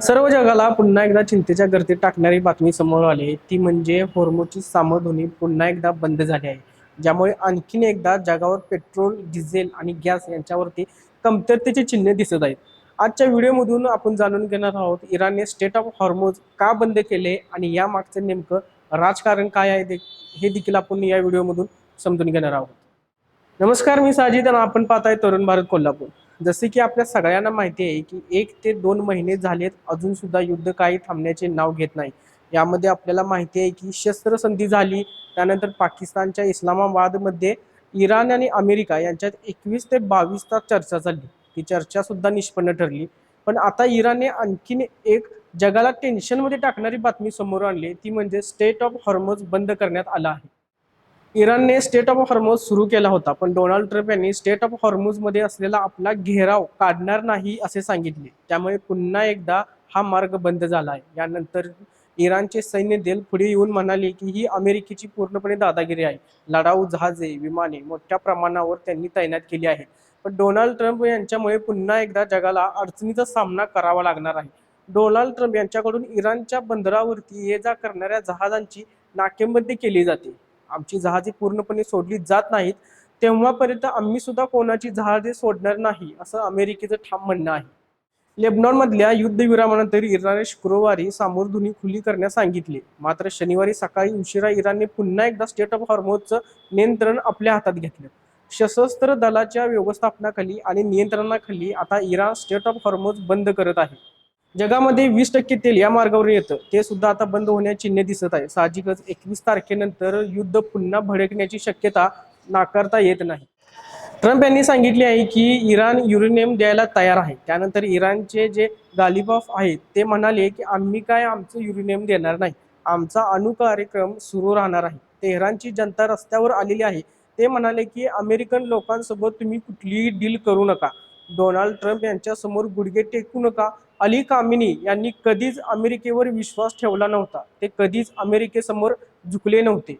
सर्व जगाला पुन्हा एकदा चिंतेच्या गर्दीत टाकणारी बातमी समोर आली ती म्हणजे होर्मुझची सामोधुनी पुन्हा एकदा बंद झाली आहे, ज्यामुळे आणखीन एकदा जगावर पेट्रोल, डिझेल आणि गॅस यांच्यावरती कमतरतेची चिन्हे दिसत आहेत. आजच्या व्हिडिओमधून आपण जाणून घेणार आहोत इराणने स्टेट ऑफ हॉर्मुझ का बंद केले आणि या मागचं नेमकं राजकारण काय आहे हे देखील आपण या व्हिडिओमधून समजून घेणार आहोत. नमस्कार, मी साजिद आणि आपण पाहताय तरुण भारत कोल्हापूर. जसे की आपल्या सगळ्यांना माहिती आहे की 1 ते 2 महिने झालेत अजून सुद्धा युद्ध काही थांबण्याचे नाव घेत नाही. यामध्ये आपल्याला माहिती आहे की शस्त्रसंधी झाली, त्यानंतर पाकिस्तानच्या इस्लामाबादमध्ये इराण आणि अमेरिका यांच्यात 21 ते 22 तास चर्चा झाली. ती चर्चा सुद्धा निष्पन्न ठरली. पण आता इराणने आणखीन एक जगाला टेन्शनमध्ये टाकणारी बातमी समोर आणली, ती म्हणजे स्टेट ऑफ हॉर्मुझ बंद करण्यात आला आहे. इराणने स्टेट ऑफ हॉर्मुझ सुरू केला होता, पण डोनाल्ड ट्रम्प यांनी स्टेट ऑफ हॉर्मुझमध्ये असलेला आपला घेराव काढणार नाही असे सांगितले. त्यामुळे पुन्हा एकदा हा मार्ग बंद झाला आहे. यानंतर इराणचे सैन्य दल पुढे येऊन म्हणाले की ही अमेरिकेची पूर्णपणे दादागिरी आहे. लढाऊ जहाजे, विमाने मोठ्या प्रमाणावर त्यांनी तैनात केली आहेत. पण डोनाल्ड ट्रम्प यांच्यामुळे पुन्हा एकदा जगाला अडचणीचा सामना करावा लागणार आहे. डोनाल्ड ट्रम्प यांच्याकडून इराणच्या बंदरावरती ये जा करणाऱ्या जहाजांची नाकेबंदी केली जाते. आमची जहाजे पूर्णपणे सोडली जात नाहीत तेव्हापर्यंत आम्ही सुद्धा कोणाची जहाजे सोडणार नाही, असं अमेरिकेचं ठाम म्हणणं आहे. लेबनॉनमधल्या युद्धविरामानंतर इराणने शुक्रवारी सामोरधुनी खुली करण्यास सांगितले. मात्र शनिवारी सकाळी उशिरा इराणने पुन्हा एकदा स्टेट ऑफ हॉर्मुझचं नियंत्रण आपल्या हातात घेतलं. सशस्त्र दलाच्या व्यवस्थापनाखाली आणि नियंत्रणाखाली आता इराण स्टेट ऑफ हॉर्मुझ बंद करत आहे. जगामध्ये 20% तेल या मार्गावर येतं, ते सुद्धा आता बंद होण्याची चिन्हे दिसत आहे. साहजिकच 21 तारखेनंतर युद्ध पुन्हा भडकण्याची शक्यता नाकारता येत नाही. ट्रम्प यांनी सांगितले आहे की इराण युरेनियम द्यायला तयार आहे. त्यानंतर इराणचे जे गालिबाफ आहेत ते म्हणाले की आम्ही काय आमचं युरेनियम देणार नाही, आमचा अणु कार्यक्रम सुरू राहणार आहे. तेहरानची जनता रस्त्यावर आलेली आहे. ते म्हणाले की अमेरिकन लोकांसोबत तुम्ही कुठलीही डील करू नका, डोनाल्ड ट्रम्प यांच्यासमोर गुडघे टेकू नका. अली कामिनी यांनी कधीच अमेरिकेवर विश्वास ठेवला नव्हता, ते कधीच अमेरिकेसमोर झुकले नव्हते.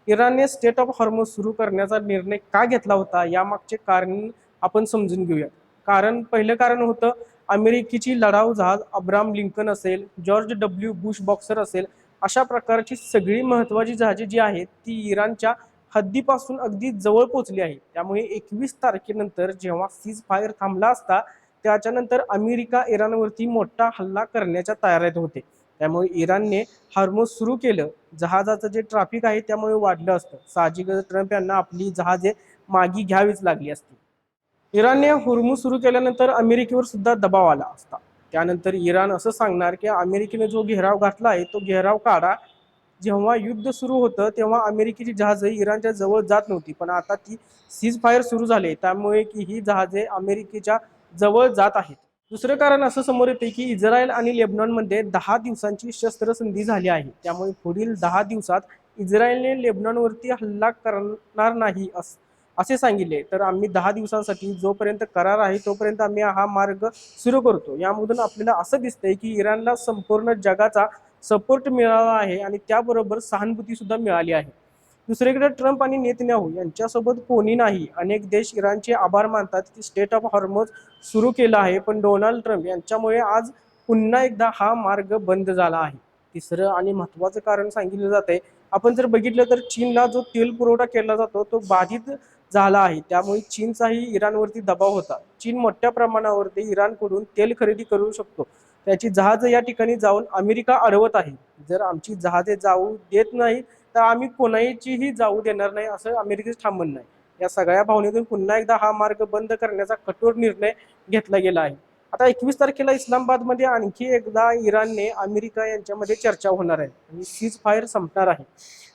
इराणने स्टेट ऑफ हॉर्मुझ सुरू करण्याचा निर्णय का घेतला होता यामागचे कारण आपण समजून घेऊया. पहिलं कारण होतं अमेरिकेची लढाऊ जहाज अब्राहम लिंकन असेल, जॉर्ज डब्ल्यू बुश बॉक्सर असेल, अशा प्रकारची सगळी महत्त्वाची जहाजे जी आहेत ती इराणच्या हद्दीपासून अगदी जवळ पोहोचली आहे. त्यामुळे 21 तारखेनंतर जेव्हा सीज फायर थांबला असता त्याच्यानंतर अमेरिका इराणवरती मोठा हल्ला करण्याच्या तयारीत होते. त्यामुळे इराणने हॉर्मुझ सुरू केलं. जहाजाचं जे ट्रॅफिक आहे त्यामुळे वाढलं असतं. साहजिकच ट्रम्प यांना आपली जहाजे मागे घ्यावीच लागली असती. इराणने हॉर्मुझ सुरू केल्यानंतर अमेरिकेवर सुद्धा दबाव आला असता. त्यानंतर इराण असं सांगणार की अमेरिकेने जो घेराव घातला आहे तो घेराव काढा. जेव्हा युद्ध सुरू होतं तेव्हा अमेरिकेची जहाजे इराणच्या जवळ जात नव्हती, पण आता ती सीज फायर सुरू झाले त्यामुळे की ही जहाजे अमेरिकेच्या जवळ जात आहेत. दुसरं कारण असं समोर येते की इस्रायल आणि लेबनॉनमध्ये 10 दिवसांची शस्त्रसंधी झाली आहे. त्यामुळे पुढील 10 दिवसात इस्रायलने लेबनॉनवरती हल्ला करणार नाही असे सांगितले. तर आम्ही 10 दिवसांसाठी जोपर्यंत करार आहे तोपर्यंत आम्ही हा मार्ग सुरू करतो. यामधून आपल्याला असं दिसतंय की इराणला संपूर्ण जगाचा सपोर्ट मिळाला आहे आणि त्याबरोबर सहानुभूती सुद्धा मिळाली आहे. दुसरीकडे ट्रम्प आणि नेतन्याहू यांच्यासोबत कोणी नाही. अनेक देश इराणचे आभार मानतात की स्टेट ऑफ हॉर्मुझ सुरू केला आहे, पण डोनाल्ड ट्रम्प यांच्यामुळे आज पुन्हा एकदा हा मार्ग बंद झाला आहे. तिसरं आणि महत्त्वाचं कारण सांगितलं जाते, आपण जर बघितलं तर चीनला जो तेल पुरवठा केला जातो तो बाधित झाला आहे. त्यामुळे चीनचाही इराणवरती दबाव होता. चीन मोठ्या प्रमाणावरती इराणकडून तेल खरेदी करू शकतो. त्याची जहाजं या ठिकाणी जाऊन अमेरिका अडवत आहे. जर आमची जहाजे जाऊ देत नाही तर आम्ही कोणाचीही जाऊ देणार नाही, असं अमेरिकेचं ठाम म्हणणं आहे. या सगळ्या भावनेतून पुन्हा एकदा हा मार्ग बंद करण्याचा कठोर निर्णय घेतला गेला आहे. आता 21 तारखेला इस्लामाबादमध्ये आणखी एकदा इराणने अमेरिका यांच्यामध्ये चर्चा होणार आहे आणि सीज फायर संपणार आहे.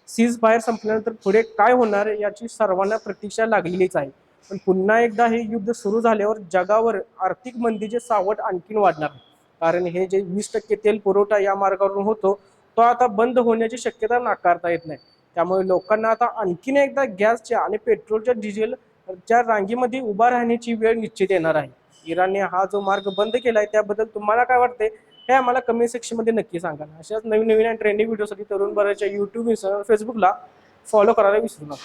सीज फायर संपल्यानंतर पुढे काय होणार याची सर्वांना प्रतीक्षा लागलेलीच आहे. पण पुन्हा एकदा हे युद्ध सुरू झाल्यावर जगावर आर्थिक मंदीचे सावट आणखीन वाढणार आहे. कारण हे जे 20% तेल पुरवठा या मार्गावरून होतो तो आता बंद होण्याची शक्यता नाकारता येत नाही. त्यामुळे लोकांना आता आणखीन एकदा गॅसच्या आणि पेट्रोलच्या डिझेलच्या रांगेमध्ये उभा राहण्याची वेळ निश्चित येणार आहे. इराणने हा जो मार्ग बंद केला आहे त्याबद्दल तुम्हाला काय वाटते हे आम्हाला कमेंट सेक्शनमध्ये नक्की सांगा. अशाच नवीन नवीन आणि ट्रेंडिंग व्हिडिओसाठी तरुण भारतच्या यूट्यूब, इंस्टाग्राम, फेसबुकला फॉलो करायला विसरू नका.